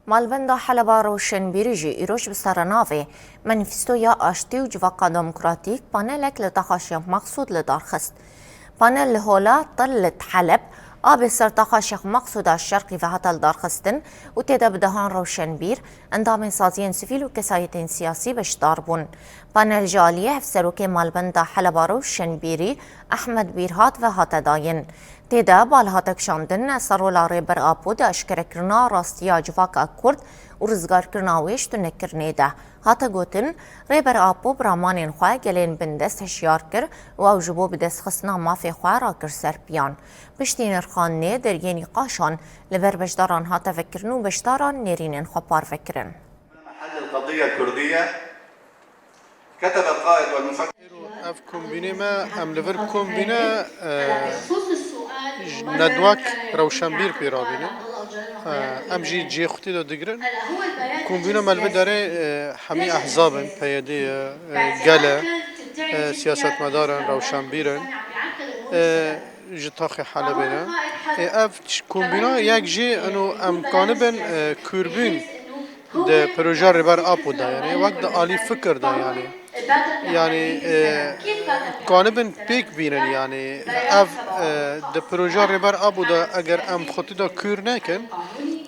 مالبندا حلبا روشنبیری جی ایروش بسرناوی منیفستویا آشتی و جواقا دموکراتیک پانلک لتخاشیق مقصود لدارخست. پانل لهولا طلت حلب آب سرتخاشیق مقصود الشرقی و حتی لدارخستن و تیدا بدهان روشنبیر اندام سازین سیفیل و کسایتین سیاسی بشدار بون. پانل جالیه افسروک مالبندا حلبا روشنبیری احمد بیرهات و هات داین. تیدا بالهاتک شاندن سرولا ریبر آپود اشکرکرنا راستیا جواقا کرد و رزگار کرناویش تنکرنه ده. هاتا گوتن ریبر آپو برامانین خواه گلین بندست هشیار کر و او جبو بدست خسنا مافی خواه را کر سر پیان. پشتی نرخانه در ینی قاشان لبر بشداران هاتا فکرن و بشداران نیرینین خواه فکرن. محل القضية الكردية كتب القائد والمفكر اف كومبيني ما ام ليفر كومبينا ندواك روشنبير بيرابينه ام جي اختي دو دقرن كومبينا مالبه داره حمي احزابن بيدي قاله سياسة مدارن روشنبيرن جتاخي حلبنا اف كومبينا يك جي انو امكانه بن كوربين ده پروژه ریبر آب بوده یعنی وقت عالی فکر ده یعنی کانبن پیک بینن یعنی اف ده پروژه ریبر آب بوده اگر ام خودی دا کور نکن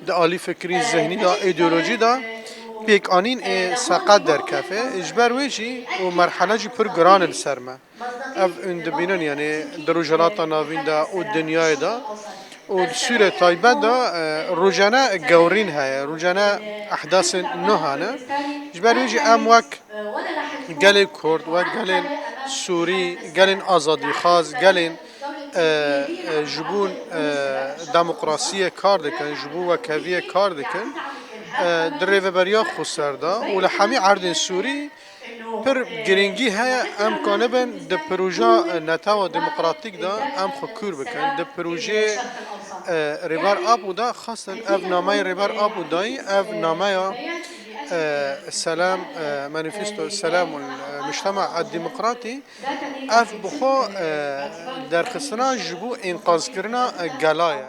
ده عالی فکری ذهنی دا ایدئولوژی دا پیک آنین سقط در کفه اجبر ویجی و مرحله جی پر گران السرمه اف اند بینن یعنی دروجلات ناوین دا و دنیای دا و سوره طایبه دا روزانه گورین های روزانه احداث نهانه جبر ویجی ام وک گلین کرد و گلین سوری گلین آزادی خواز گلین جبون دموکراسی کار دکن جبون و کوی کار دکن در ریوبریا خسر دا و لحمی عرض سوری پر گرینگی های امکانه بن د پروژه نتا و دموکراتیک دا ام خکور بکن د پروژه ریبر آب دا خاصه اف نامه ریبر آب دای اف نامه سلام مانيفستو السلام المجتمع الديمقراطي اف بخو در خصنا جبو انقاذ کرنا گلایا